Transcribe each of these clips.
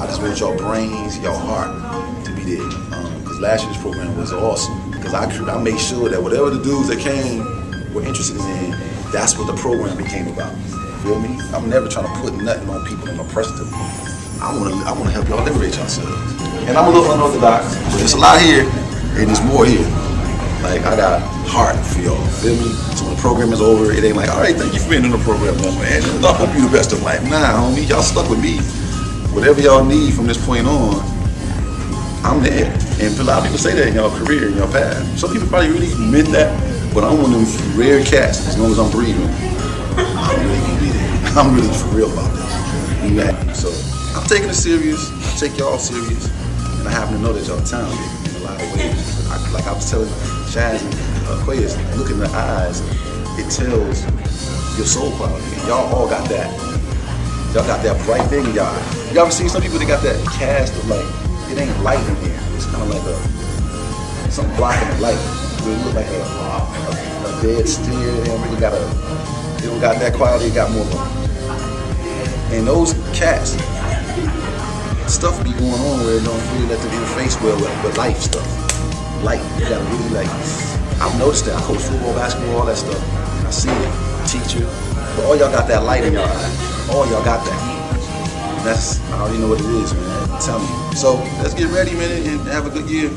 I just want y'all brains, y'all heart to be there. Because last year's program was awesome. Because I made sure that whatever the dudes that came were interested in, that's what the program became about. Feel me? I'm never trying to put nothing on people and oppress them. I want to help y'all liberate yourselves. And I'm a little unorthodox, but there's a lot here, and there's more here. Like, I got heart for y'all, feel me? So when the program is over, it ain't like, all right, thank you for being in the program, man. I hope you the best of life. Nah, homie, y'all stuck with me. Whatever y'all need from this point on, I'm there. And a lot of people say that in y'all career, in your path. Some people probably really meant that, but I'm one of them rare cats, as long as I'm breathing, I'm really gonna be there. I'm really for real about this. So I'm taking it serious, I take y'all serious, and I happen to know that y'all talented in a lot of ways. Like I was telling Chaz and Aquarius, look in the eyes, it tells your soul quality. Y'all all got that. Y'all got that bright thing in y'all eye. You ever seen some people that got that cast of like, it ain't light in here. It's kind of like something blocking the light. It look like a dead steer. They don't got that quality, it got more of them. And those cats, stuff be going on where it don't really let them interface well with life stuff. Light, you gotta really like, I've noticed that. I coach football, basketball, all that stuff. I see it, teacher. But all y'all got that light in your eye. All y'all got that. That's, I already know what it is, man. Tell me. So let's get ready, man, and have a good year.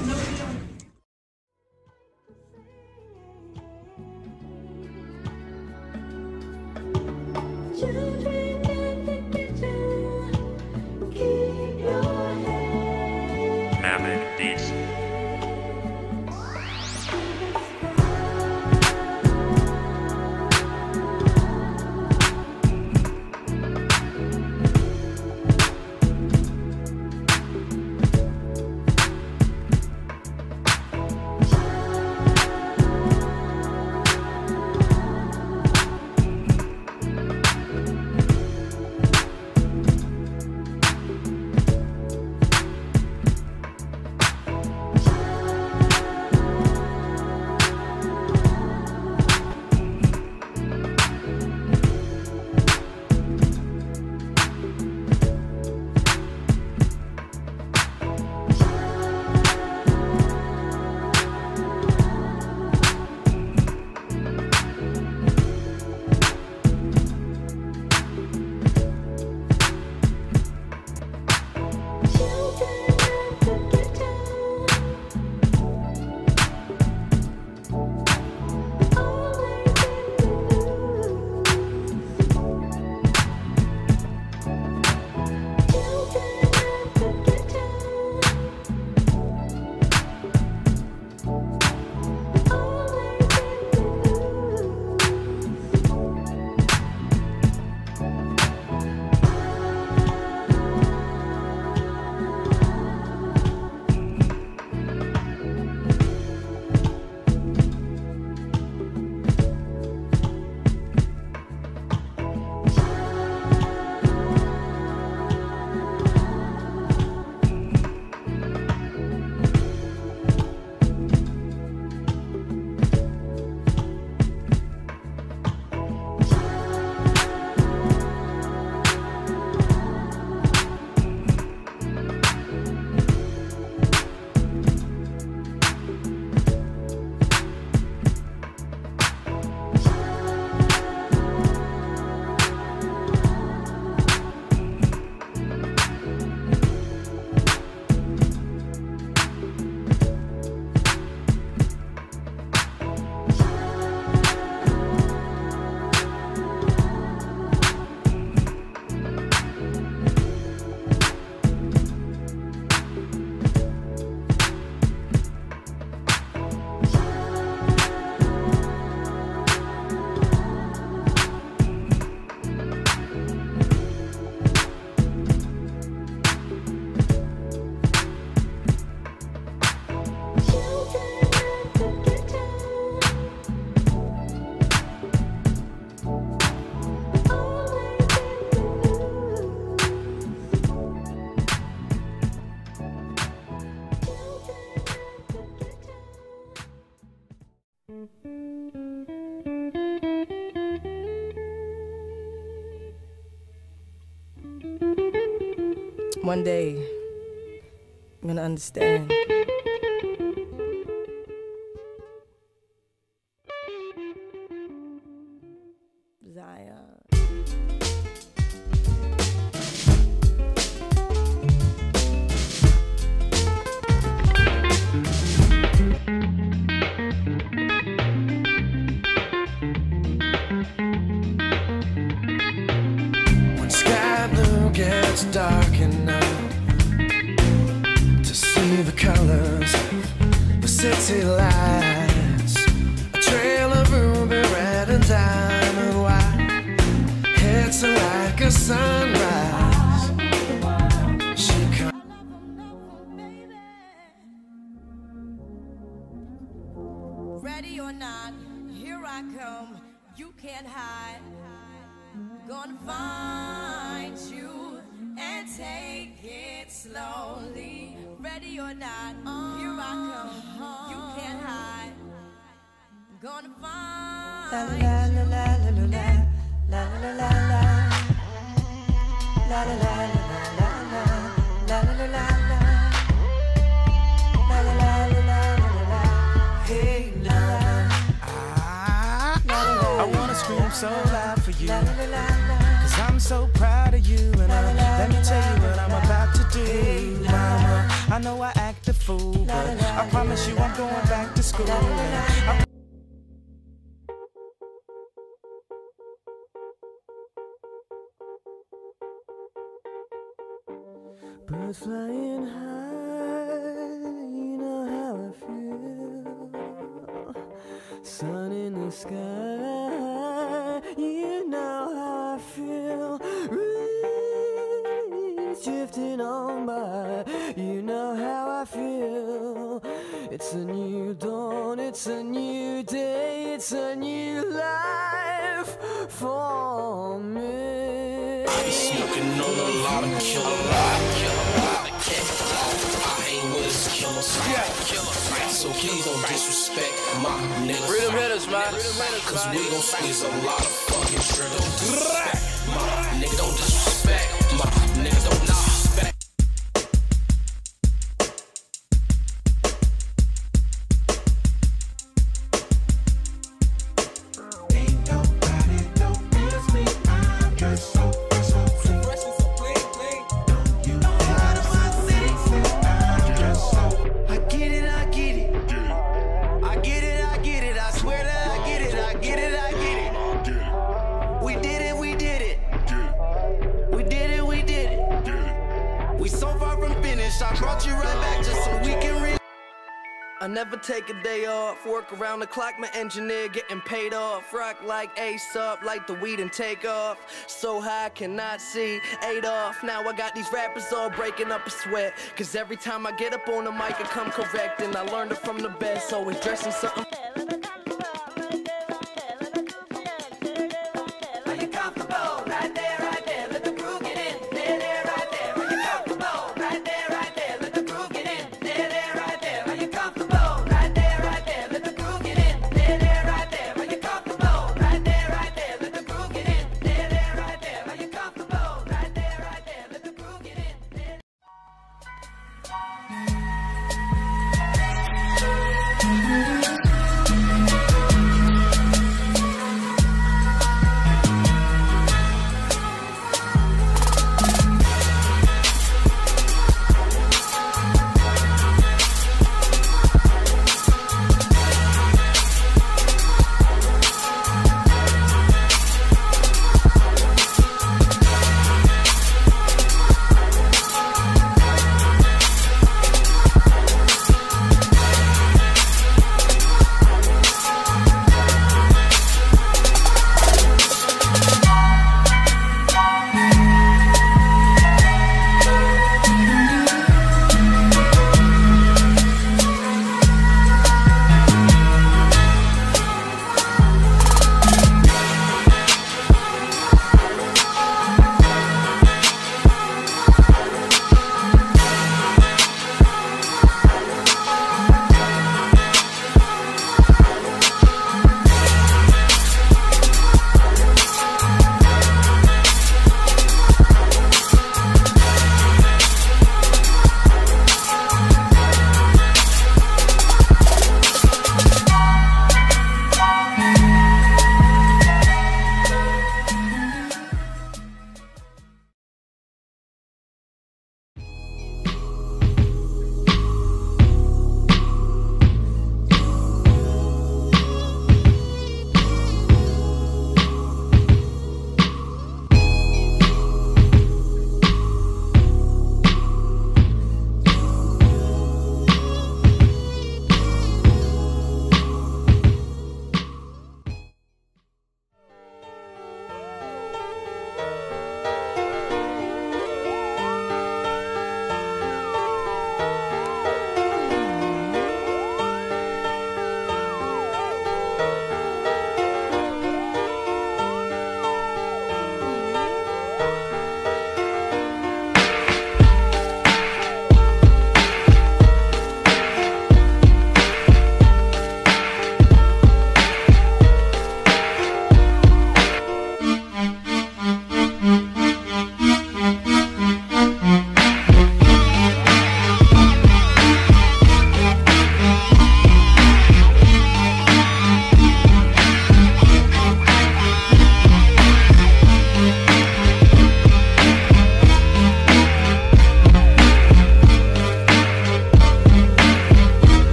Beats. One day, I'm gonna understand. Zion. When sky blue gets dark enough to see the colors of the city lights, a trail of ruby red and diamond white hits her like a sunrise. She comes. Ready or not, here I come. You can't hide. Gonna find you and take it slowly. Ready or not, here I come. You can't hide. Gonna find la la la la la la la la la la la la la la la la la la. Hey now, I wanna scream so loud for you, 'cause I'm so proud of you. And let me tell you what I'm about to do, mama. I know I act a fool, but I promise you I'm going back to school. Birds flying high, you know how I feel. Sun in the sky, you know how I feel. Breeze drifting on by, you know how I feel. It's a new dawn, it's a new day, it's a new life for me. I be smoking on a lot of killer. I ain't with this killer. So please don't disrespect my niggas. Rhythm hitters, man. Cause we gon' squeeze a lot of fucking trigger. Don't disrespect my nigga. Don't disrespect my nigga. Don't disrespect. Ain't nobody don't miss me. I'm just so fresh and so clean. You know how to my city. I'm just so. I get it, I get it. I get it, I get it. I swear that I get it, I get it, I get it. We did it, we did it. We did it, we did it. We so far from finished. I brought you right back just so we can I never take a day off, work around the clock, my engineer getting paid off. Rock like Ace up, like the weed and take off. So high I cannot see, 8 off. Now I got these rappers all breaking up a sweat, 'cause every time I get up on the mic I come correct. And I learned it from the best, always dressing something. Are you comfortable? Right there, let the groove get in. There, right there. Are you comfortable? Right there, let the groove get in. There, right there. Are you comfortable? Right there, let the groove get in. There, right there. Are you comfortable? Right there, let the groove get in. There, right there. Are you comfortable? Right there, let the groove get in.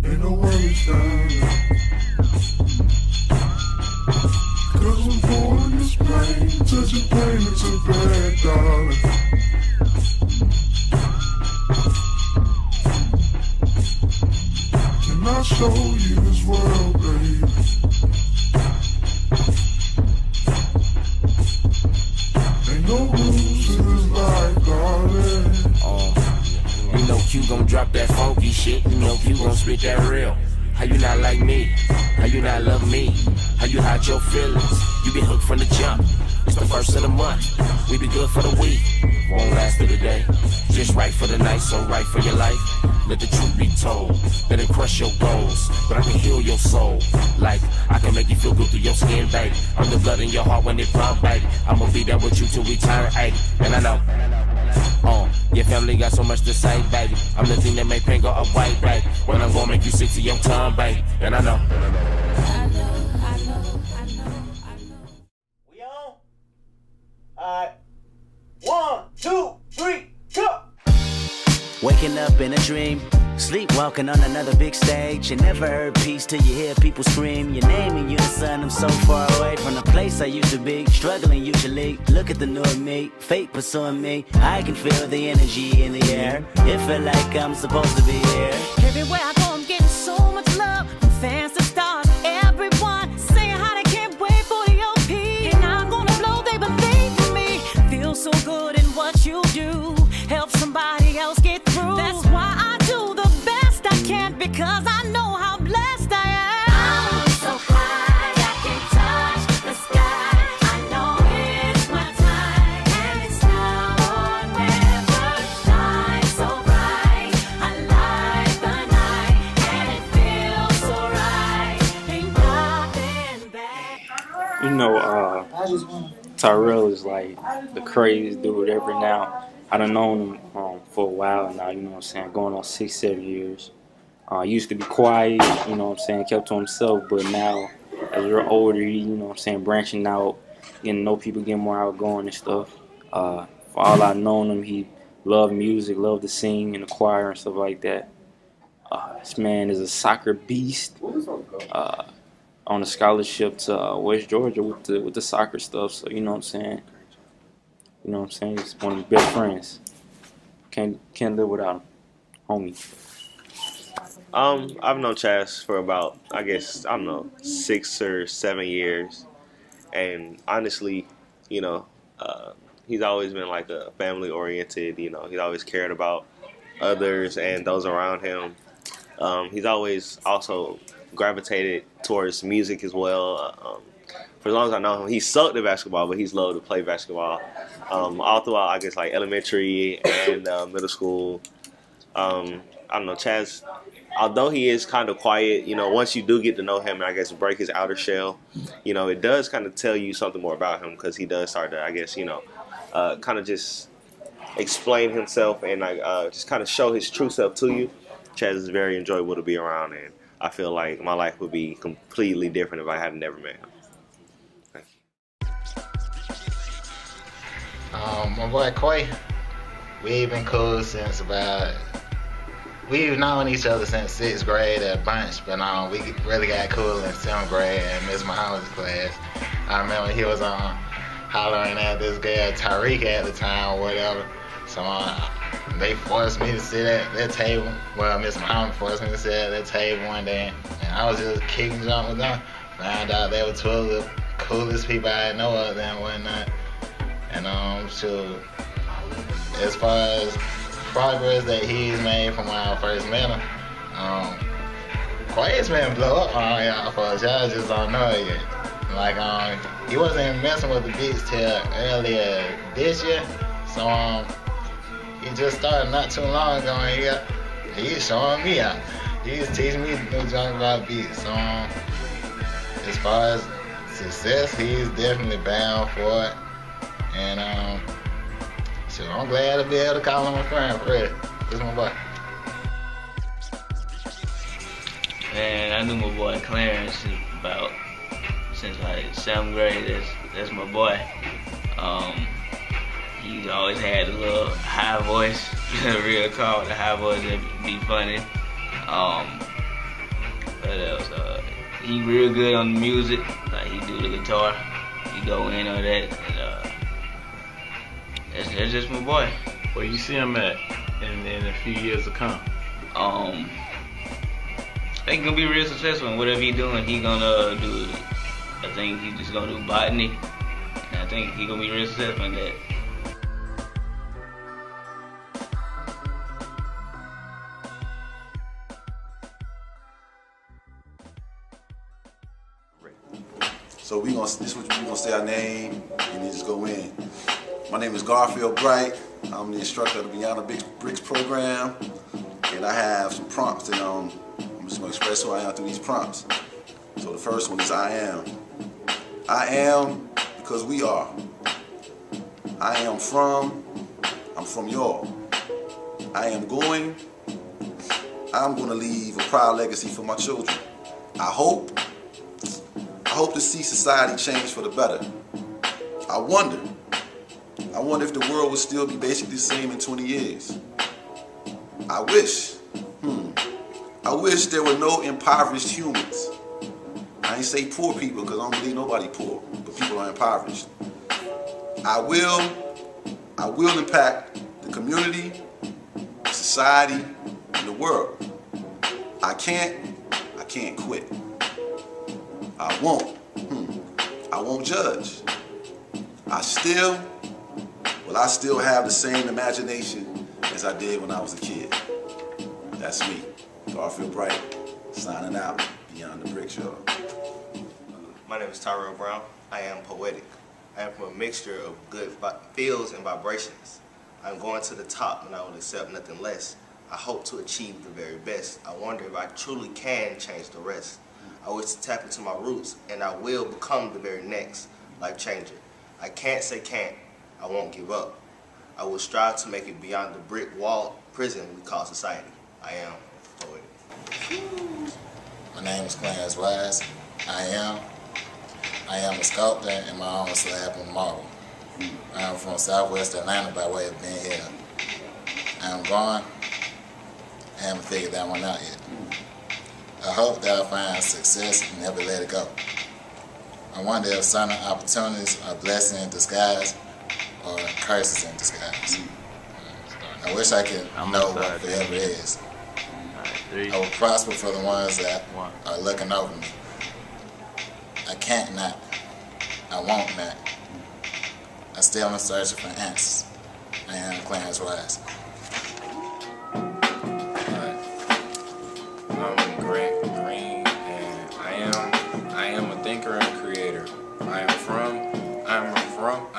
Ain't no worries down there. 'Cause I'm born in this pain, touching pain into bad, darling. Can I show you this world, baby? Ain't no rules to this life, darling. You know Q gon' drop that funky shit. You know Q gon' spit that real. How you not like me? How you not love me? How you hide your feelings? You been hooked from the jump. It's the first of the month. We be good for the week. Won't last through the day. Just right for the night, so right for your life. Let the truth be told. Let it crush your goals, but I can heal your soul. Like I can make you feel good through your skin, baby. I'm the blood in your heart when it pump, baby. I'ma be there with you till we turn 80. And I know. Your family got so much to say, baby. I'm the thing that make pain go away, baby. When I'm gonna make you sick to your tongue, baby. And I know. We on? Alright. 1, 2, 3, go! Waking up in a dream, sleepwalking on another big stage. You never heard peace till you hear people scream your name in unison. I'm so far away from the place I used to be, struggling usually. Look at the new me, fate pursuing me. I can feel the energy in the air. It feel like I'm supposed to be here. Everywhere I go, I'm getting so much love from fans to stars. Everyone saying how they can't wait for the OP. And I'm gonna blow, they believe in me. Feel so good in what you do. Help somebody else get through. That's why I do the best I can, because I know how blessed I am. I'm so high, I can touch the sky. I know it's my time, and it's now or never. Shine so bright, I light the night, and it feels so right. Ain't nothing bad. You know, Tyrell is like the craziest dude ever now. I done known him for a while now, you know what I'm saying, going on 6, 7 years. Used to be quiet, you know what I'm saying, kept to himself, but now as you're older, you know what I'm saying, branching out, getting to know people, getting more outgoing and stuff. For all I've known him, he loved music, loved to sing in the choir and stuff like that. This man is a soccer beast. On a scholarship to West Georgia with the soccer stuff, so you know what I'm saying. You know what I'm saying? He's one of my best friends. Can't live without him, homie. I've known Chaz for about, I guess, I don't know, 6 or 7 years, and honestly, you know, he's always been like a family oriented. You know, he's always cared about others and those around him. He's always also gravitated towards music as well. For as long as I know him, he sucked at basketball, but he's loved to play basketball. All throughout, I guess, like elementary and middle school. I don't know, Chaz, although he is kind of quiet, you know, once you do get to know him and I guess break his outer shell, you know, it does kind of tell you something more about him, because he does start to, I guess, you know, kind of just explain himself and like just kind of show his true self to you. Chaz is very enjoyable to be around, and I feel like my life would be completely different if I had never met him. Thank you. My boy Quay, we've been cool since about, we've known each other since 6th grade at a bunch, but we really got cool in 7th grade in Miss Muhammad's class. I remember he was hollering at this girl Tariq at the time or whatever, so they forced me to sit at that table. Well, Miss Muhammad forced me to sit at that table one day, and I was just kicking jump with them. Found out they were 2 of the coolest people I know of and whatnot. And so as far as progress that he's made from when I first met him, Quay's been blow up on y'all folks. Y'all just don't know it yet. Like he wasn't messing with the beats till earlier this year, so he just started not too long ago, and he's showing me out. He's teaching me to do junk about beats. So as far as success, he's definitely bound for it. And so I'm glad to be able to call him a friend, for real. This is my boy. Man, I knew my boy Clarence since like 7th grade. That's my boy. He always had a little high voice, real talk with a high voice that be funny. What else? He real good on the music. Like he do the guitar. He go in on that. And, that's just my boy. Where you see him at in a few years to come? I think he's gonna be real successful in whatever he doing. He gonna do. I think he's just gonna do botany. And I think he gonna be real successful in that. So this is what we're gonna say our name and then just go in. My name is Garfield Bright. I'm the instructor of the Beyond the Bricks program, and I have some prompts, and I'm just gonna express who I am through these prompts. So the first one is I am. I am because we are. I'm from y'all. I'm gonna leave a proud legacy for my children. I hope to see society change for the better. I wonder if the world would still be basically the same in 20 years. I wish there were no impoverished humans. I ain't say poor people because I don't believe nobody poor, but people are impoverished. I will impact the community, society, and the world. I can't quit. I won't judge. I still have the same imagination as I did when I was a kid. That's me, Garfield Bright, signing out, Beyond the Bricks, y'all. My name is Tyrell Brown. I am poetic. I am from a mixture of good feels and vibrations. I'm going to the top and I will accept nothing less. I hope to achieve the very best. I wonder if I truly can change the rest. I wish to tap into my roots, and I will become the very next life changer. I can't say can't. I won't give up. I will strive to make it beyond the brick wall prison we call society. I am poetic. My name is Clarence Wise. I am a sculptor in my own slab of marble. I am from Southwest Atlanta by way of being here. I am going. I haven't figured that one out yet. I hope that I find success and never let it go. I wonder if certain opportunities are blessings in disguise or curses in disguise. I wish I could know what forever is. I will prosper for the ones that are looking over me. I can't not. I won't not. I still am searching for answers. I am Clarence Wise. I'm Grant Green, and I am a thinker and a creator. I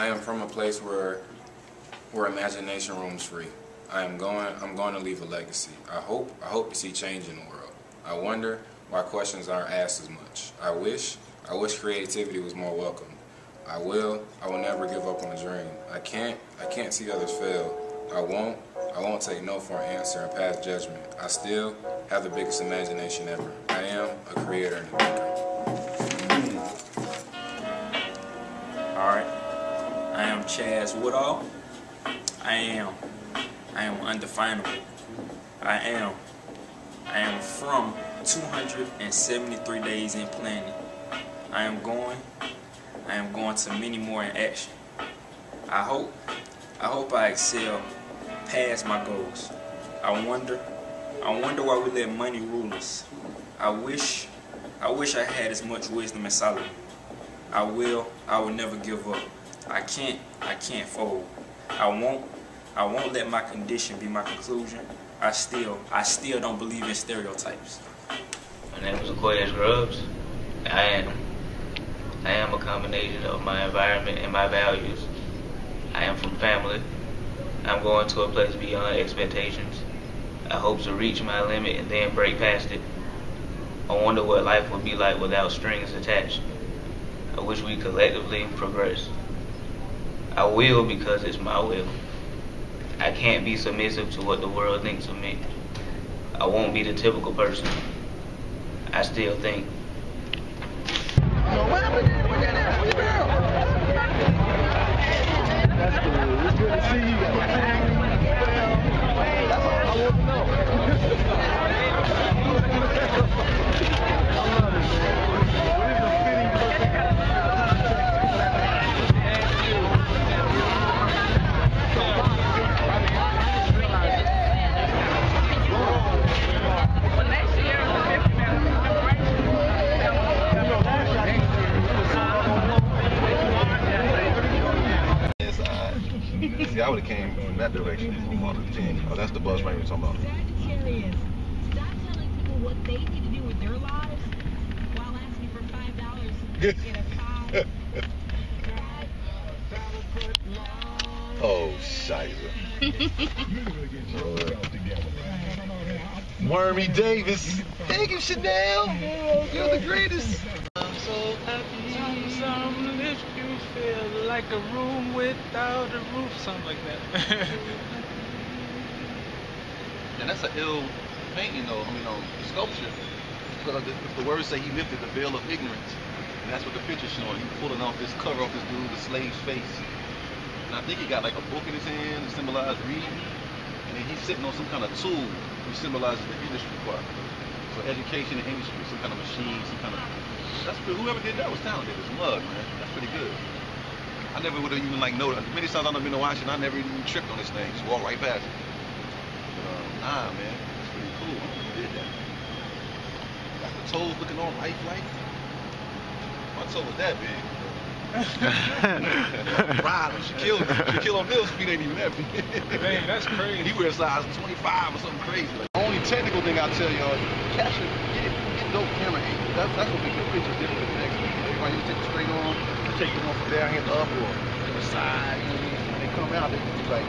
am from a place where imagination roams free. I'm going to leave a legacy. I hope to see change in the world. I wonder why questions aren't asked as much. I wish creativity was more welcome. I will never give up on a dream. I can't see others fail. I won't take no for an answer and pass judgment. I still have the biggest imagination ever. I am a creator and a thinker. Alright. I am Chaz Woodall. I am undefinable. I am from 273 days in planning. I am going to many more in action. I hope I excel past my goals. I wonder why we let money rule us. I wish I had as much wisdom as Solomon. I will never give up. I can't fold. I won't let my condition be my conclusion. I still don't believe in stereotypes. My name is Aquarius Grubbs. I am a combination of my environment and my values. I am from family. I'm going to a place beyond expectations. I hope to reach my limit and then break past it. I wonder what life would be like without strings attached. I wish we collectively progress. I will because it's my will. I can't be submissive to what the world thinks of me. I won't be the typical person. I still think. What happened? Where you at? Where you girl? That's cool. It's good to see you. That's all I want to know. I love it, man. What is a fitting See, I would have came from that direction on Martin Luther King. Oh, that's the bus right you're talking about. Sagittarius, stop telling people what they need to do with their lives while asking for $5 to get a pie. Oh, shiza. Wormy Davis. Thank you, Chanel. You're the greatest. I'm so happy. Some lift you feel like a room without a roof, something like that. And that's an ill painting, though. I mean, sculpture. Because the words say he lifted the veil of ignorance, and that's what the picture's showing. He's pulling off this cover off this dude, the slave's face. And I think he got like a book in his hand to symbolize reading, and then he's sitting on some kind of tool which symbolizes the industry part. So education and industry, some kind of machine, some kind of. That's good. Whoever did that was talented. It's mug, man. That's pretty good. I never would have even like noticed. Many times I've been to Washington, I never even tripped on this thing. Just walk right past it. But, nah, man, that's pretty cool. I don't know who did that. Got the toes looking all lifelike. My toe was that big. Ride, Shaquille O'Neal's feet ain't even that big. Dang, that's crazy. He wears size 25 or something crazy. Like, the only technical thing I tell y'all, capture, get dope camera angles. That's what makes your picture different than the next one. Everybody just take it straight on, take it on from there, hand up or to the side. You know what I mean? When they come out, they be like.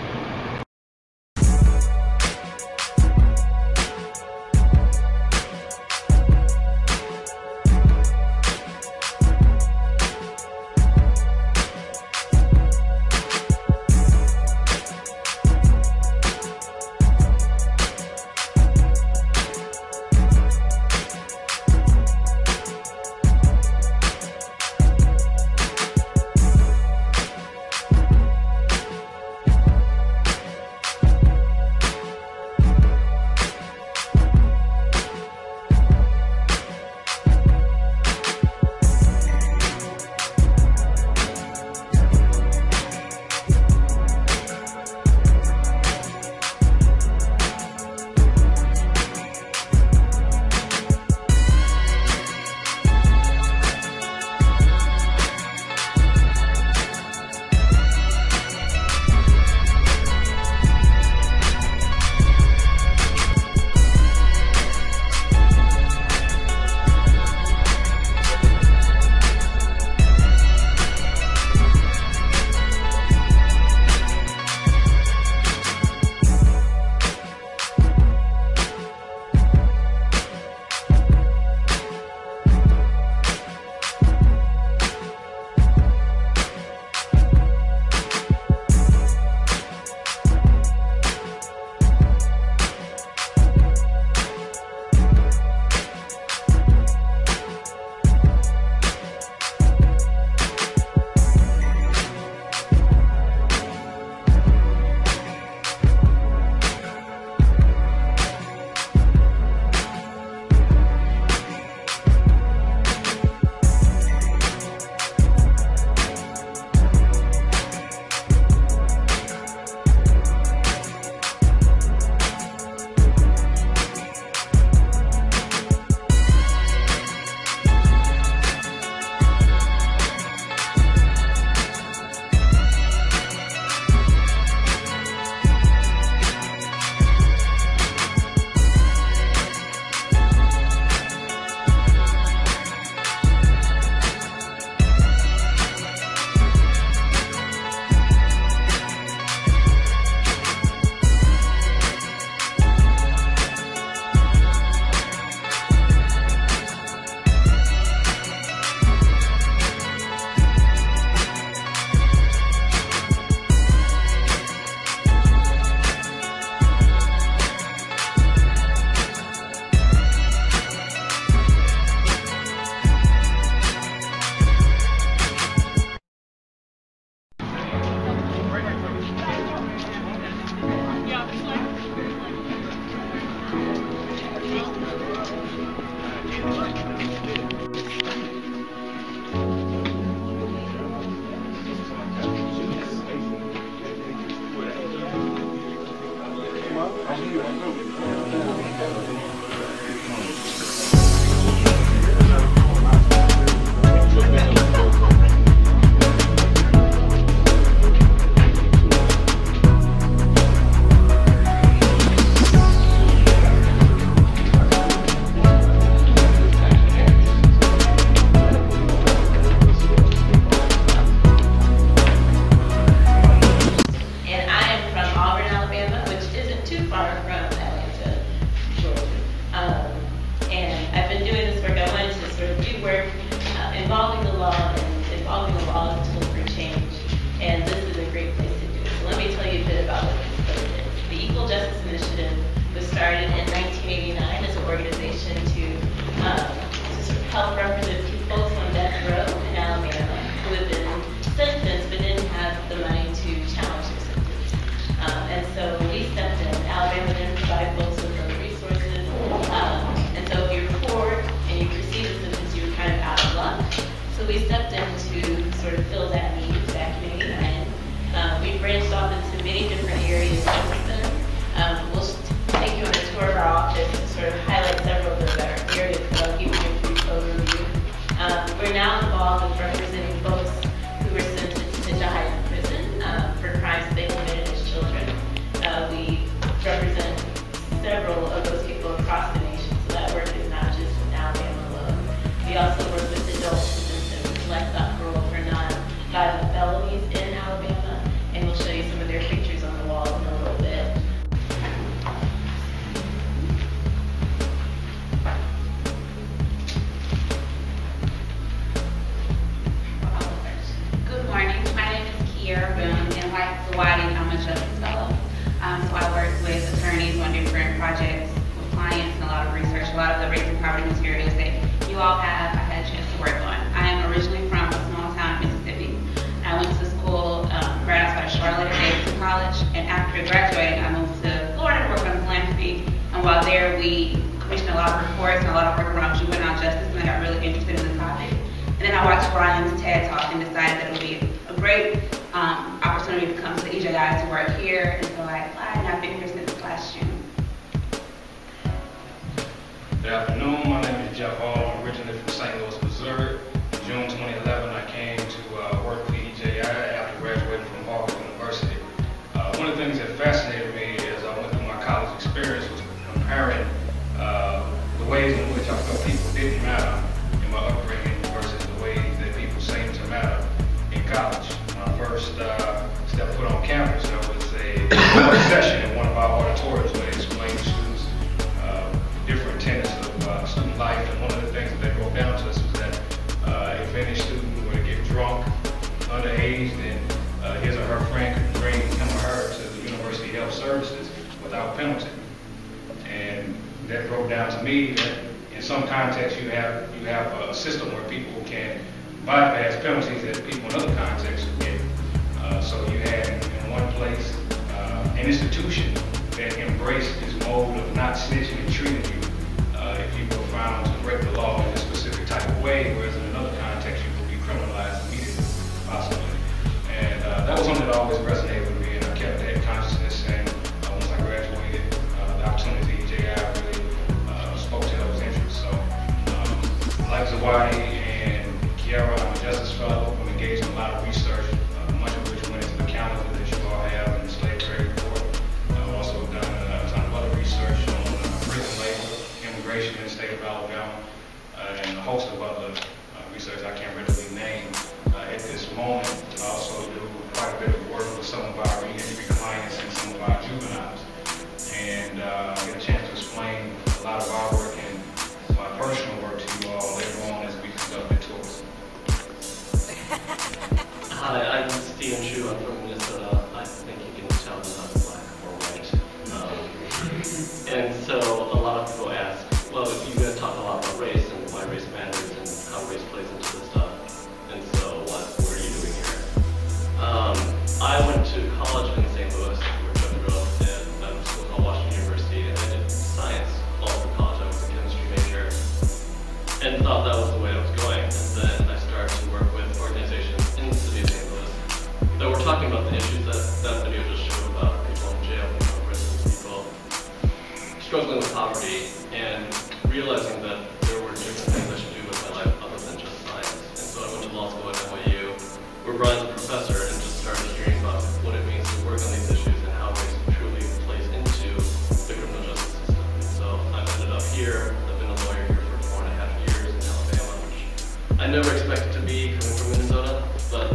And so a lot of people ask, well, you guys talk a lot about race and why race matters and how race and thought that was the way I was going. And then I started to work with organizations in the city of St. Louis that were talking about the issues that video just showed about people in jail, people in prisons, people struggling with poverty, and realizing that there were different things I should do with my life other than just science. And so I went to law school at NYU, where Brian's a professor, and just started hearing about what it means to work on these issues and how race truly plays into the criminal justice system. And so I've ended up here. I've been a lawyer here for 4.5 years in Alabama, which I never expected to be coming from Minnesota, but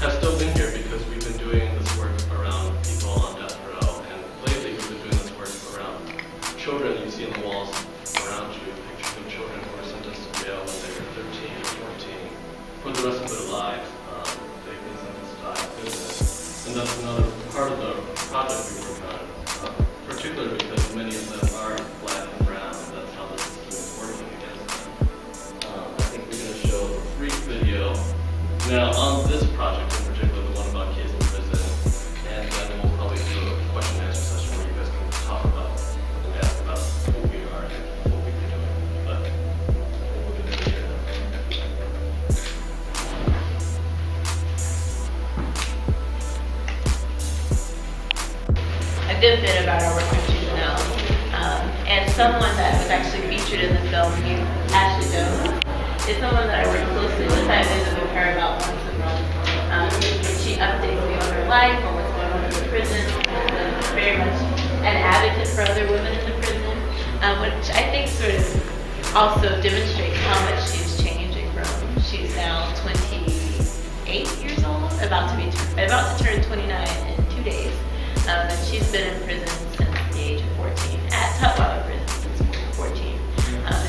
have still been here because we've been doing this work around people on death row, and lately we've been doing this work around children you see on the walls around you, pictures of children who are sentenced to jail when they were 13 or 14 for the rest of their lives. They've been sentenced to die in prison. And that's another part of the project we work on, particularly because many of them are black and brown, and that's how the system is working against them. I think we're going to show a brief video now on this project in particular, the one about kids in prison, and then we'll probably do a question and answer session where you guys can talk about and ask about who we are and what we've been doing. But we'll do the video now. A good bit about our work with juveniles, and someone that was actually featured in the film, Ashley Jones, is someone that I work closely with. I visit with her about once a month. She updates me on her life, on what's going on in the prison. She's very much an advocate for other women in the prison, which I think sort of also demonstrates how much she's changing from. She's now 28 years old, about to turn 29 in 2 days. And she's been in prison since the age of 14, at Tutwiler prison since 14.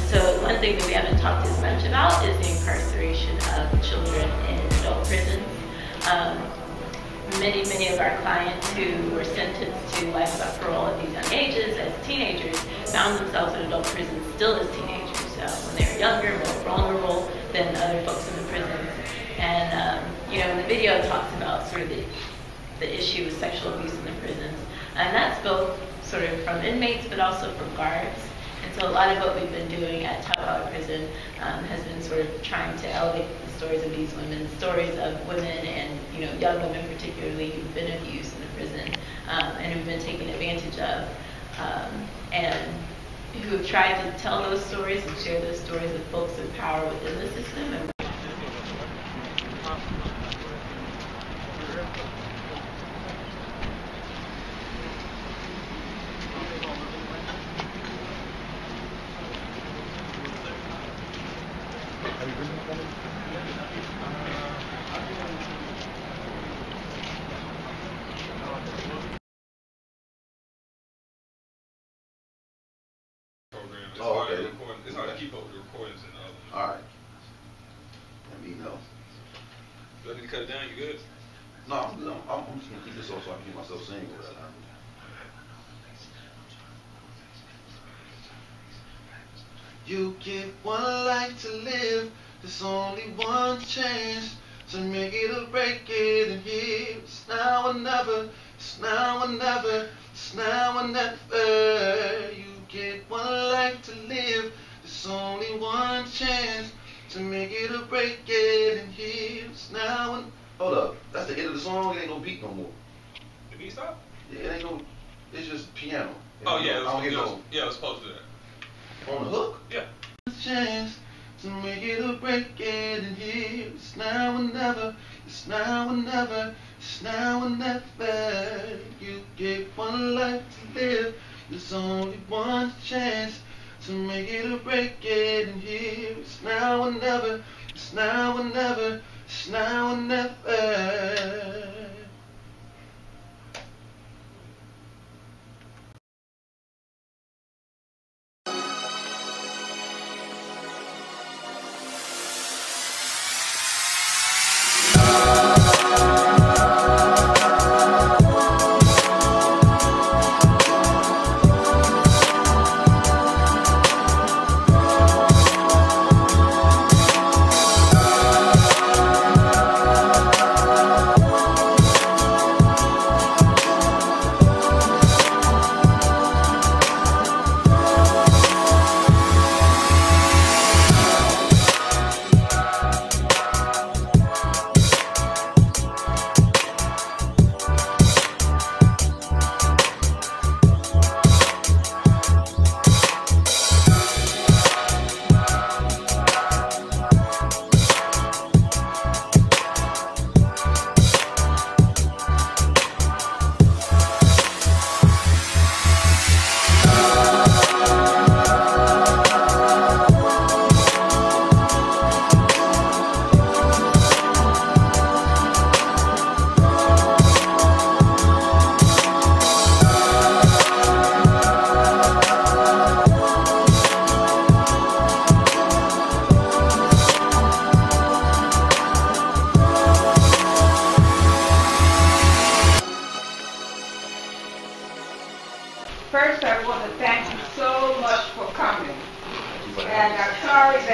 So one thing that we haven't talked as much about is the incarceration of children in adult prisons. Many of our clients who were sentenced to life without parole at these young ages as teenagers found themselves in adult prisons still as teenagers, when they were younger, more vulnerable than other folks in the prisons. And you know, the video talks about sort of the issue with sexual abuse in the prisons, and that's both sort of from inmates but also from guards. And so a lot of what we've been doing at Tutwiler prison has been sort of trying to elevate the stories of these women, stories of women and young women particularly who've been abused in the prison and who've been taken advantage of, and who have tried to tell those stories and share those stories with folks in power within the system. And Oh, okay. It's hard to keep up with the recordings and all right. Let me know. Do I need to cut it down? You good? No, I'm good. I'm just gonna keep this off so I can keep myself single right now. You get one life to live. There's only one chance to make it or break it, and here it's now or never. It's now or never. It's now or never. You get one life to live. There's only one chance to make it or break it, and here it's now and. Hold up, that's the end of the song. It ain't no beat no more. The beat stop? Yeah, it ain't no. It's just piano. Oh yeah, I don't get no. Yeah, it was supposed to do that. On the hook? Yeah. Chance to make it or break it, and here it's now or never. It's now or never. It's now or never. You get one life to live. There's only one chance to make it or break it, and here it's now or never. It's now or never. It's now or never.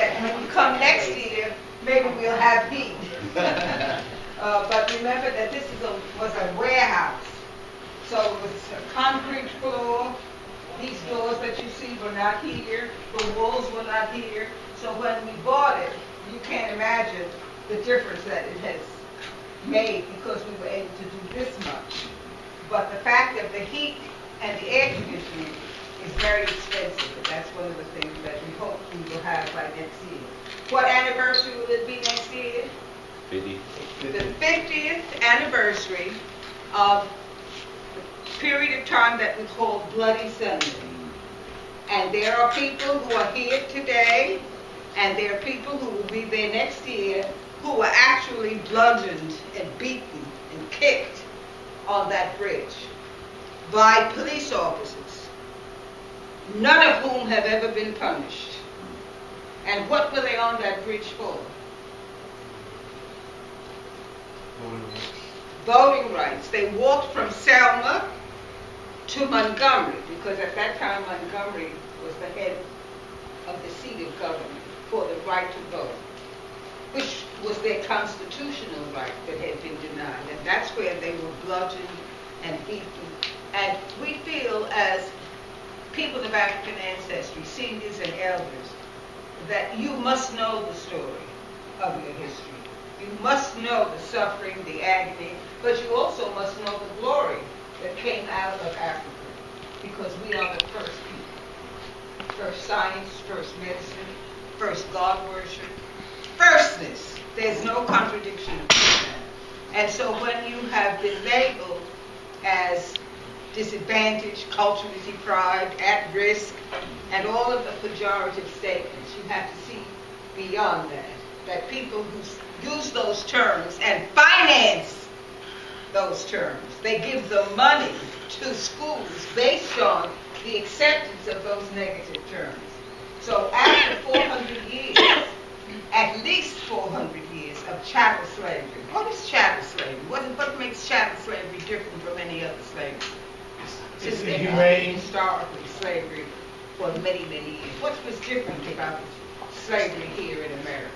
that when you come next year, maybe we'll have heat. But remember that this was a warehouse. So it was a concrete floor. These doors that you see were not here. The walls were not here. So when we bought it, you can't imagine the difference that it has made because we were able to do this much. But the fact of the heat and the air conditioning is very expensive. And that's one of the things that we hope we will have by next year. What anniversary will it be next year? 50. The 50th anniversary of the period of time that we call Bloody Sunday. And there are people who are here today, and there are people who will be there next year who were actually bludgeoned and beaten and kicked on that bridge by police officers, none of whom have ever been punished. And what were they on that bridge for? Voting rights. They walked from Selma to Montgomery, because at that time Montgomery was the head of the seat of government for the right to vote, which was their constitutional right that had been denied. And that's where they were bludgeoned and beaten. And we feel, as people of African ancestry, seniors and elders, that you must know the story of your history. You must know the suffering, the agony, but you also must know the glory that came out of Africa, because we are the first people. First science, first medicine, first God worship, firstness. There's no contradiction about that. And so when you have been labeled as disadvantaged, culturally deprived, at risk, and all of the pejorative statements, you have to see beyond that. That people who use those terms and finance those terms, they give the money to schools based on the acceptance of those negative terms. So after 400 years, at least 400 years of chattel slavery. What is chattel slavery? What makes chattel slavery different from any other slavery? Since there has been historically slavery for many, many years. What was different about slavery here in America?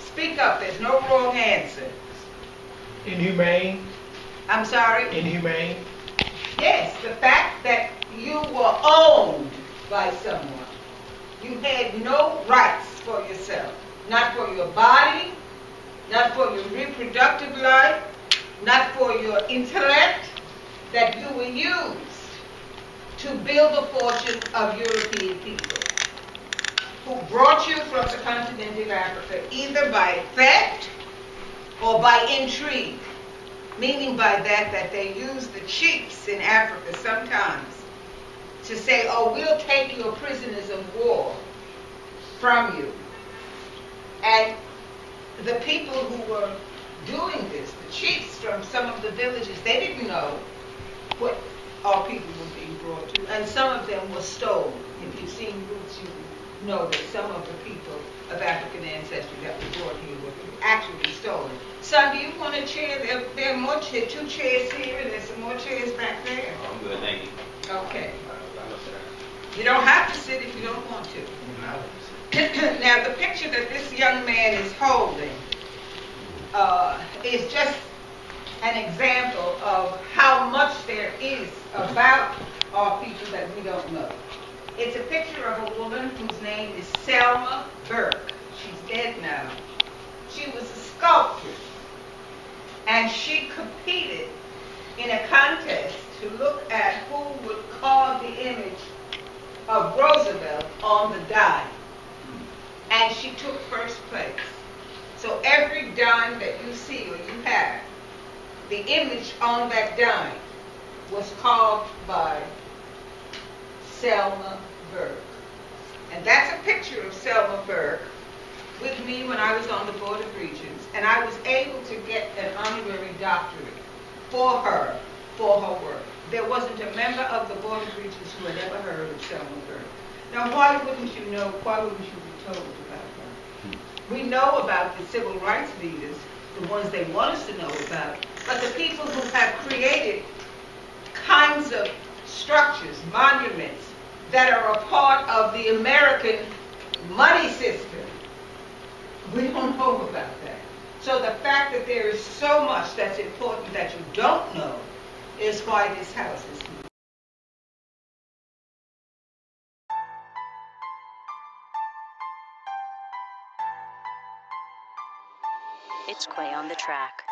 Speak up, there's no wrong answer. Inhumane. I'm sorry? Inhumane. Yes, the fact that you were owned by someone. You had no rights for yourself. Not for your body, not for your reproductive life, not for your intellect, that you were used to build a fortune of European people who brought you from the continent of Africa either by theft or by intrigue, meaning by that they used the chiefs in Africa sometimes to say, oh, we'll take your prisoners of war from you. And the people who were doing this, the chiefs from some of the villages, they didn't know what our people were being brought to, and some of them were stolen. If you've seen roots, you know that some of the people of African ancestry that were brought here were actually stolen. Son, do you want a chair? There are more chairs, 2 chairs here, and there's some more chairs back there. Oh, I'm good, thank you. Okay. You don't have to sit if you don't want to. Now, the picture that this young man is holding is just an example of how much there is about our people that we don't know. It's a picture of a woman whose name is Selma Burke. She's dead now. She was a sculptor, and she competed in a contest to look at who would carve the image of Roosevelt on the dime. And she took first place. So every dime that you see or you have, the image on that dime was carved by Selma Burke. And that's a picture of Selma Burke with me when I was on the Board of Regents, and I was able to get an honorary doctorate for her work. There wasn't a member of the Board of Regents who had ever heard of Selma Burke. Now, why wouldn't you know, why wouldn't you be told about her? We know about the civil rights leaders, the ones they want us to know about, but the people who have created kinds of structures, monuments, that are a part of the American money system. We don't know about that. So the fact that there is so much that's important that you don't know is why this house is here. It's Quay on the track.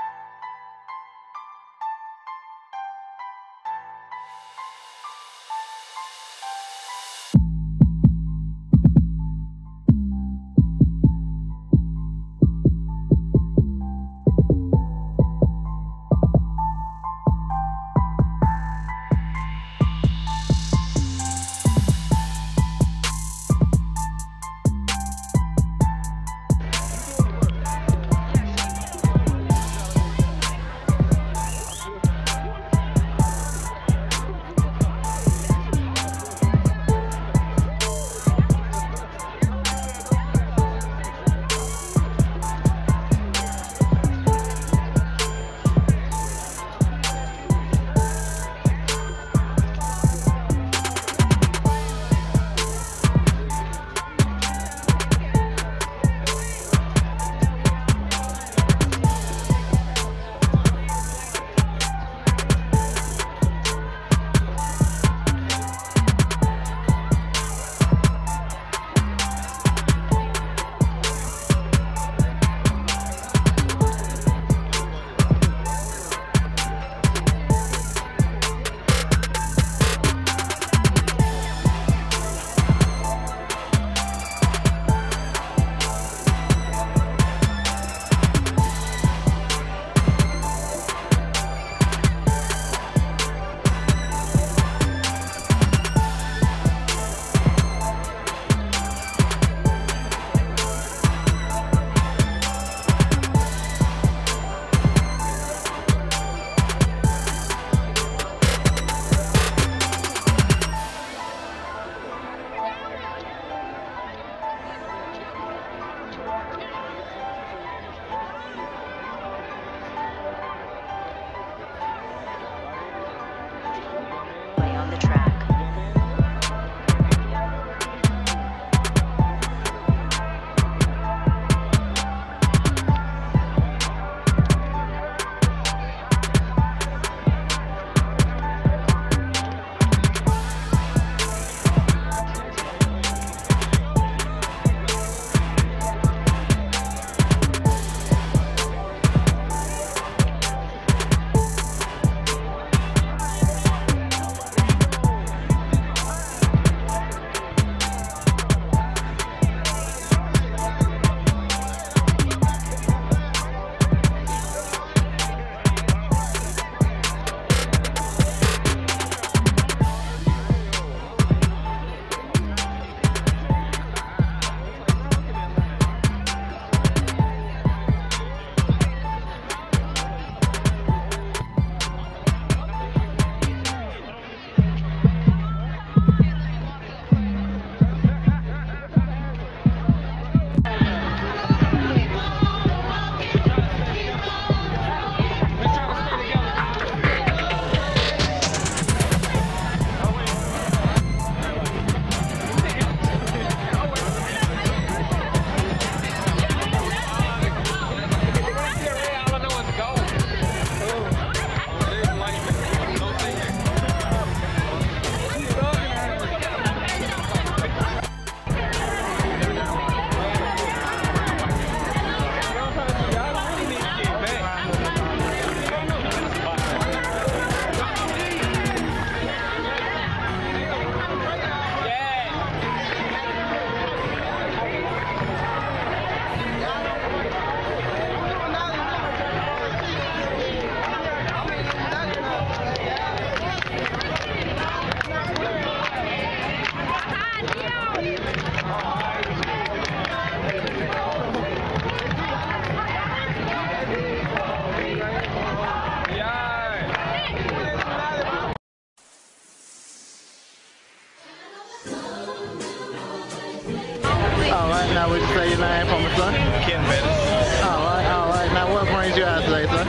Now would you say your name from the son? Ken Bettis. All right. Now what brings you out today, sir?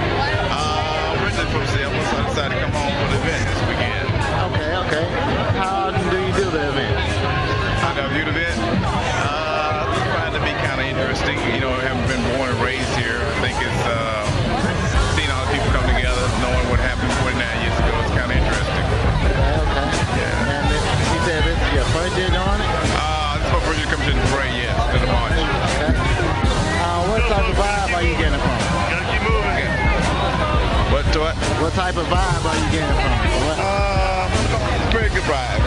Originally from Selma, so I decided to come home for the event this weekend. Okay. How often do you do the event? How do I view the event? type of vibe are you getting from it? Pretty good vibe.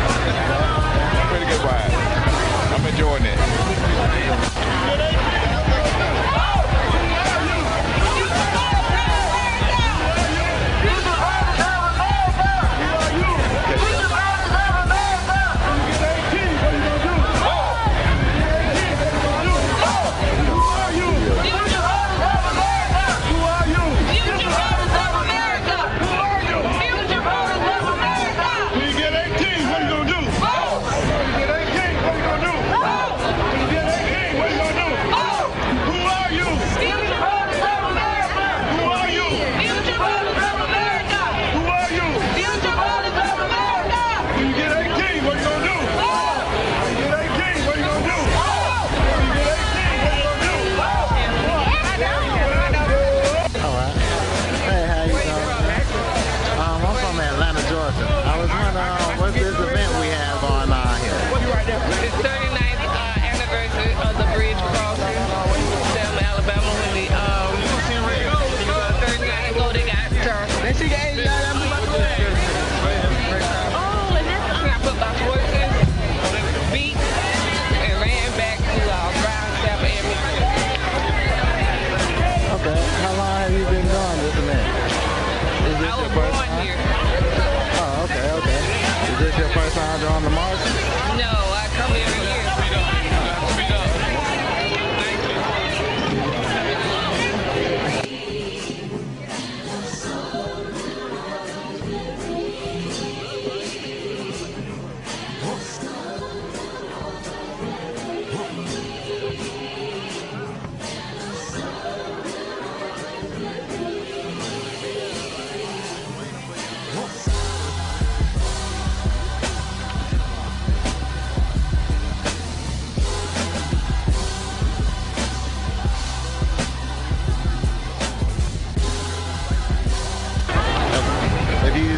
Pretty good vibe. I'm enjoying it. What's this event we have on here? It's 39th anniversary of the bridge crossing in Selma, Alabama. When the 39 ago they got turned. Oh, and this is I put my horses, beat, and ran back to Brown South Avenue. Okay, how long have you been doing this event? Is this your first time? Here. Oh, okay. Is this your first time doing the march? No, I come every year.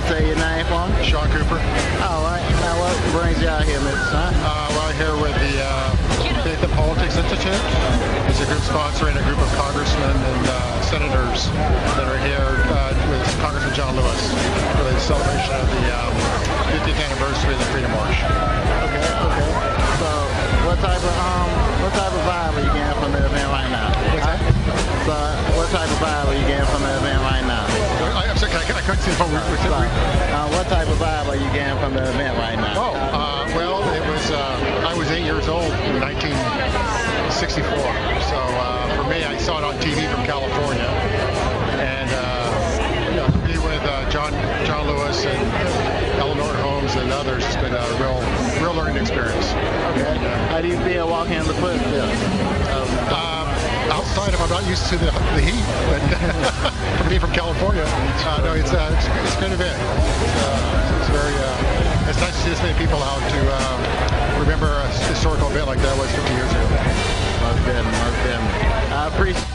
Say your name for me? Sean Cooper. All right. Now, what brings you out here, Mr. Son? Well, I'm here with the Faith and Politics Institute. It's a group sponsoring a group of congressmen and senators that are here with Congressman John Lewis for the celebration of the 50th anniversary of the Freedom March. Okay. So, what type of vibe are you getting from the event right now? So, what type of vibe are you getting from the event right now? I'm sorry, I couldn't see the phone. What type of vibe are you getting from the event right now? Well, it was, I was 8 years old in 1964. So for me, I saw it on TV from California. And to be with John Lewis and Eleanor Holmes and others, it's been a real learning experience. Okay. How do you feel walking in the footsteps? Outside, I'm not used to the heat, but for me from California, no, it's a good event. It's very, it's nice to see this many people out to remember a historical event like that was 50 years ago. Most definitely. I appreciate.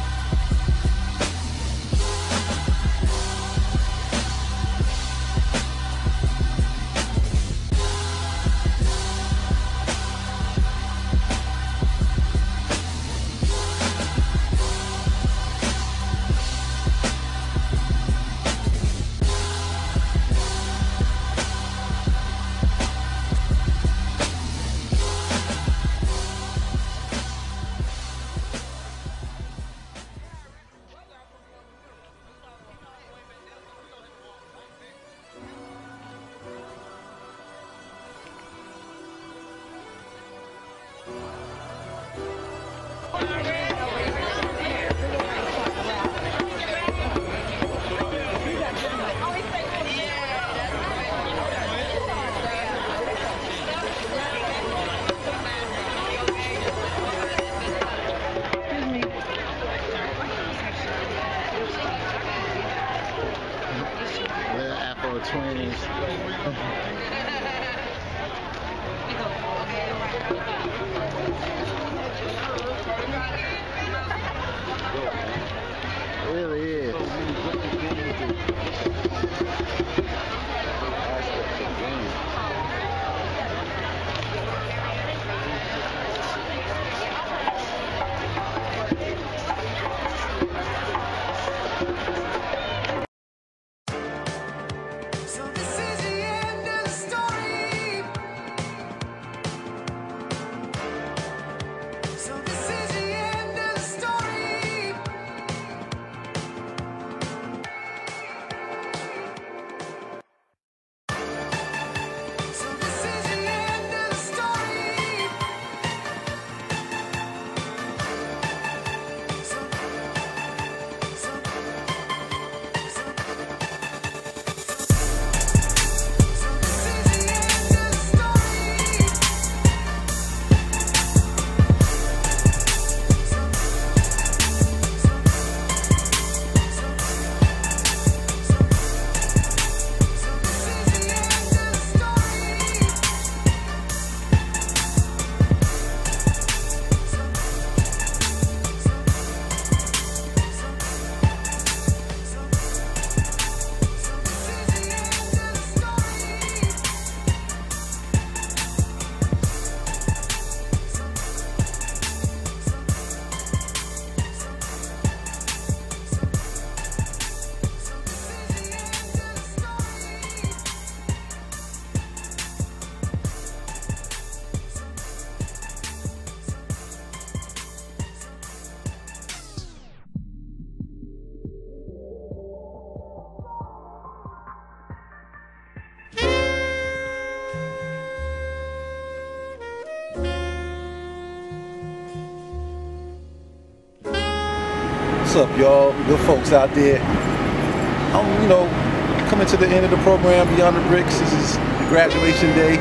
What's up, y'all? Good folks out there. I'm, you know, coming to the end of the program, Beyond the Bricks. This is graduation day,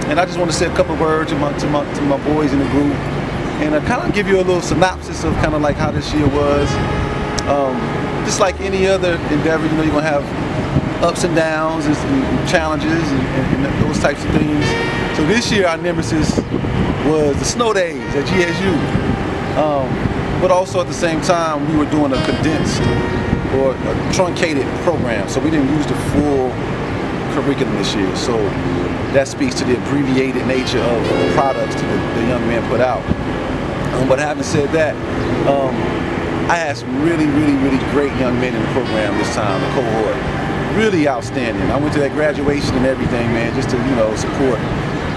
and I just want to say a couple words to my boys in the group, and kind of give you a little synopsis of kind of like how this year was. Just like any other endeavor, you know, you're gonna have ups and downs and challenges and those types of things. So this year our nemesis was the snow days at GSU. But also at the same time we were doing a condensed or a truncated program. So we didn't use the full curriculum this year. So that speaks to the abbreviated nature of the products that the young men put out. But having said that, I had some really great young men in the program this time, the cohort. Really outstanding. I went to that graduation and everything, man, just to, you know, support.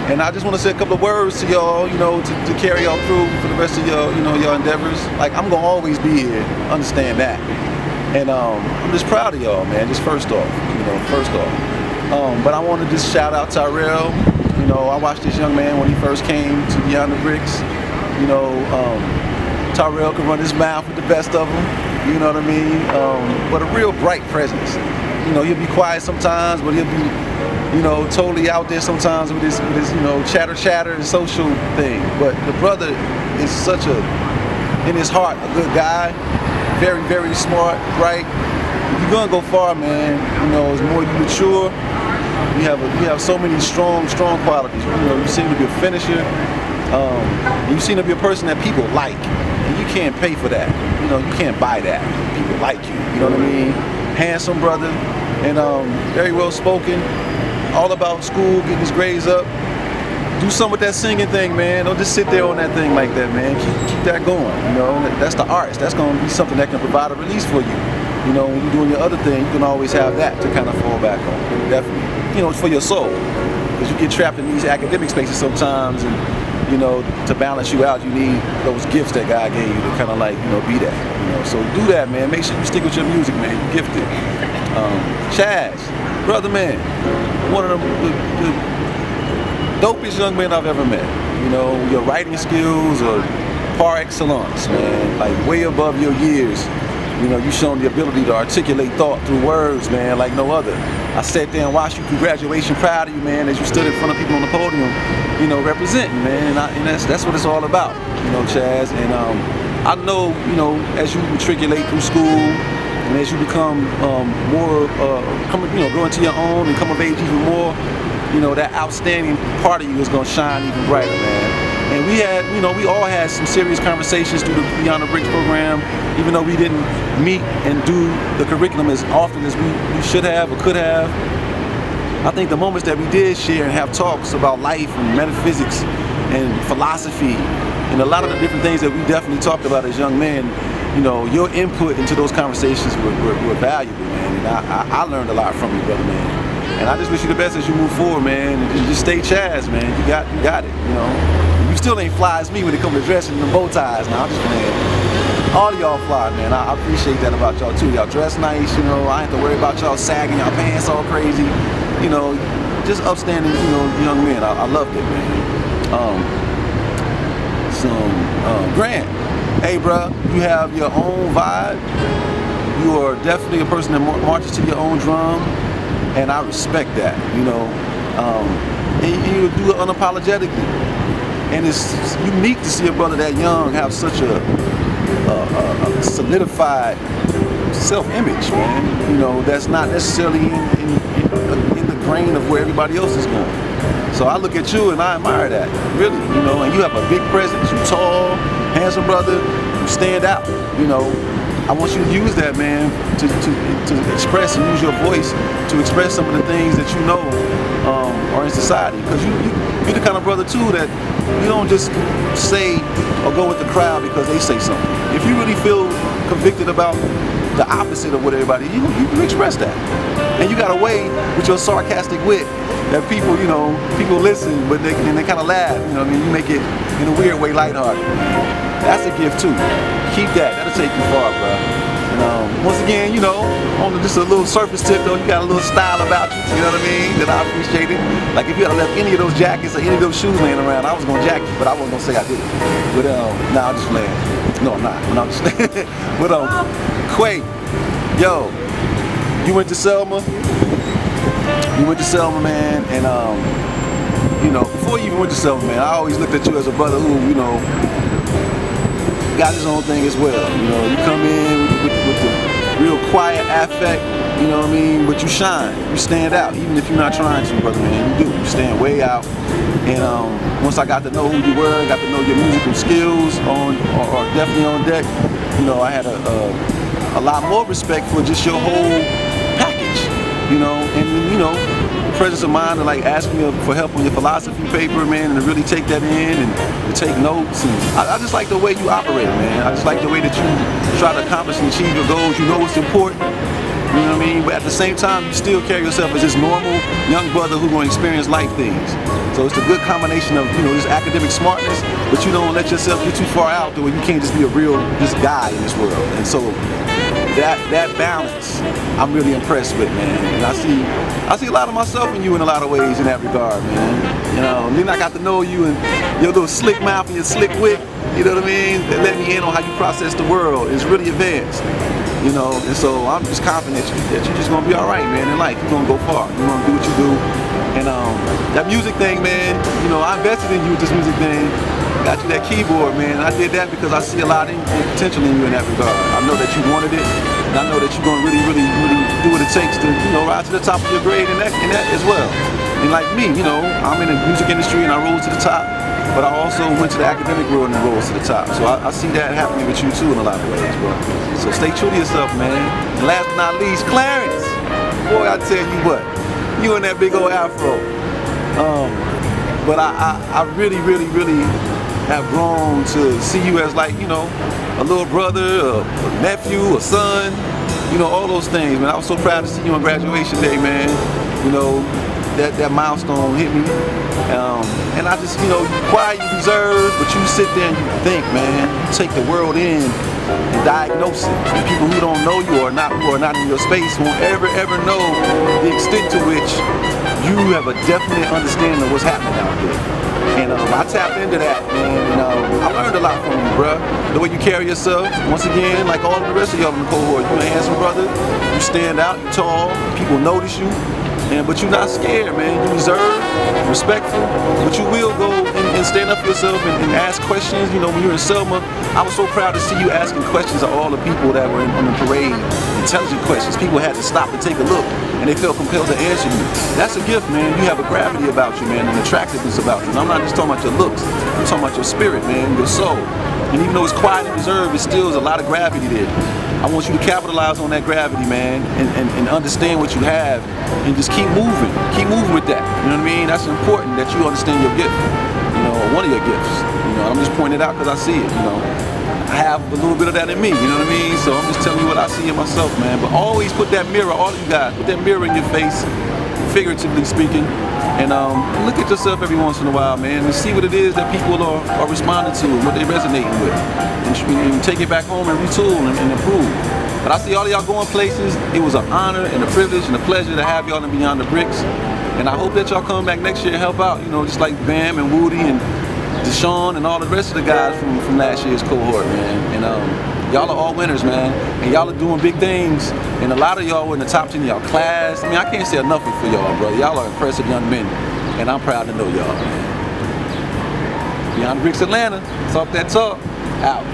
And I just want to say a couple of words to y'all, you know, to carry y'all through for the rest of y'all, you know, y'all endeavors. Like, I'm gonna always be here, understand that. And I'm just proud of y'all, man, just first off. But I want to just shout out Tyrell. You know, I watched this young man when he first came to Beyond the Bricks. You know, Tyrell can run his mouth with the best of them, you know what I mean? But a real bright presence. You know, he'll be quiet sometimes, but he'll be, you know, totally out there sometimes with his you know, chatter and social thing. But the brother is such a, in his heart, a good guy, very smart, bright. You're gonna go far, man. You know, as more you mature, you have so many strong qualities. You know, you seem to be a finisher. You seem to be a person that people like. And you can't pay for that. You know, you can't buy that. People like you. You know what I mean? Handsome brother, and very well spoken. All about school, getting his grades up. Do something with that singing thing, man. Don't just sit there on that thing like that, man. Keep that going. You know, that's the arts. That's going to be something that can provide a release for you. You know, when you're doing your other thing, you can always have that to kind of fall back on. Definitely. You know, it's for your soul. Because you get trapped in these academic spaces sometimes, and you know, to balance you out, you need those gifts that God gave you to kind of like, you know, be that. You know, so do that, man. Make sure you stick with your music, man. You're gifted. Chaz, brother, man, one of the dopest young men I've ever met. You know, your writing skills are par excellence, man. Like way above your years. You know, you've shown the ability to articulate thought through words, man, like no other. I sat there and watched you through graduation, proud of you, man, as you stood in front of people on the podium, you know, representing, man, and that's what it's all about, you know, Chaz. And I know, you know, as you matriculate through school, and as you become more, you know, grow into your own and come of age even more, you know, that outstanding part of you is gonna shine even brighter, man. And we had, you know, we all had some serious conversations through the Beyond the Bricks program, even though we didn't meet and do the curriculum as often as we should have or could have. I think the moments that we did share and have talks about life and metaphysics and philosophy and a lot of the different things that we definitely talked about as young men, you know, your input into those conversations were valuable, man. And I learned a lot from you, brother, man. And I just wish you the best as you move forward, man. And just stay Chaz, man. You got it, you know. You still ain't fly as me when it comes to dressing and bow ties. Now I'm just playing. All of y'all fly, man. I appreciate that about y'all too. Y'all dress nice, you know. I ain't have to worry about y'all sagging y'all pants all crazy. You know, just upstanding, you know, young men. I loved it, man. Grant, hey, bro, you have your own vibe. You are definitely a person that marches to your own drum, and I respect that, you know. And you do it unapologetically. And it's unique to see a brother that young have such a solidified self-image, man. You know, that's not necessarily in the grain of where everybody else is going. So I look at you and I admire that, really. You know, and you have a big presence. You're tall, handsome brother. You stand out. You know, I want you to use that, man, to express and use your voice to express some of the things that you know are in society. Because you're the kind of brother too that you don't just say or go with the crowd because they say something. If you really feel convicted about the opposite of what everybody, you express that. And you got a way with your sarcastic wit that people, you know, people listen, but they kind of laugh. You know what I mean? You make it in a weird way lighthearted. That's a gift too. Keep that. That'll take you far, bro. And once again, you know, on just a little surface tip though, you got a little style about you, you know what I mean, that I appreciate it. Like if you had left any of those jackets or any of those shoes laying around, I was gonna jack you, but I wasn't gonna say I did it. But nah, I'm just playing. No, I'm not. But I'm just but Quay, yo, you went to Selma. You went to Selma, man, and you know, before you even went to Selma, man, I always looked at you as a brother who, you know, got his own thing as well. You know, you come in with the real quiet affect, you know what I mean, but you shine, you stand out, even if you're not trying to, brother, man, you do. You stand way out. And once I got to know who you were, got to know your musical skills or definitely on deck, you know, I had a lot more respect for just your whole package, you know, and you know, presence of mind to like asking you for help on your philosophy paper, man, and to really take that in and to take notes. And I just like the way you operate, man. I just like the way that you try to accomplish and achieve your goals. You know what's important, you know what I mean? But at the same time, you still carry yourself as this normal young brother who's going to experience life things. So it's a good combination of, you know, this academic smartness, but you don't let yourself get too far out to where you can't just be a real just guy in this world. And so that balance, I'm really impressed with, man. And I see a lot of myself in you in a lot of ways in that regard, man. You know, and then I got to know you and your little slick mouth and your slick wit, you know what I mean? That let me in on how you process the world. It's really advanced, you know. And so I'm just confident that you're just gonna be all right, man, in life. You're gonna go far. You're gonna do what you do. And that music thing, man, you know, I invested in you with this music thing. Got you that keyboard, man. I did that because I see a lot of potential in you in that regard. I know that you wanted it, and I know that you're gonna really do what it takes to, you know, rise to the top of your grade in that as well. And like me, you know, I'm in the music industry and I rose to the top, but I also went to the academic world and rose to the top. So I see that happening with you too in a lot of ways, bro. So stay true to yourself, man. And last but not least, Clarence. Boy, I tell you what, you and that big old afro. But I really have grown to see you as like, you know, a little brother, a nephew, a son, you know, all those things, man. I was so proud to see you on graduation day, man. You know, that milestone hit me. And I just, you know, you quiet, you reserved, but you sit there and you think, man. You take the world in and diagnose it. And people who don't know you or who are not in your space won't ever know the extent to which you have a definite understanding of what's happening out there. And I tapped into that, man, and I learned a lot from you, bruh. The way you carry yourself, once again, like all of the rest of y'all in the cohort, you a handsome brother, you stand out, you tall, people notice you, but you're not scared, man. You reserved, respectful, but you will go and stand up for yourself and ask questions. You know, when you're in Selma, I was so proud to see you asking questions of all the people that were on the parade, intelligent questions. People had to stop and take a look, and they felt compelled to answer you. That's a gift, man. You have a gravity about you, man, an attractiveness about you. And I'm not just talking about your looks, I'm talking about your spirit, man, your soul. And even though it's quiet and reserved, it still is a lot of gravity there. I want you to capitalize on that gravity, man, and understand what you have, and just keep moving with that. You know what I mean? That's important that you understand your gift, you know, one of your gifts. You know, I'm just pointing it out because I see it, you know. I have a little bit of that in me, you know what I mean? So I'm just telling you what I see in myself, man. But always put that mirror, all of you guys, put that mirror in your face, figuratively speaking, and look at yourself every once in a while, man, and see what it is that people are responding to and what they're resonating with. And take it back home and retool and improve. But I see all of y'all going places. It was an honor and a privilege and a pleasure to have y'all in Beyond the Bricks. And I hope that y'all come back next year and help out, you know, just like Bam and Woody and Deshaun and all the rest of the guys from last year's cohort, man. And y'all are all winners, man. And y'all are doing big things. And a lot of y'all were in the top 10 of y'all class. I mean, I can't say enough for y'all, brother. Y'all are impressive young men. And I'm proud to know y'all, man. Beyond the Bricks Atlanta. Talk that talk. Out.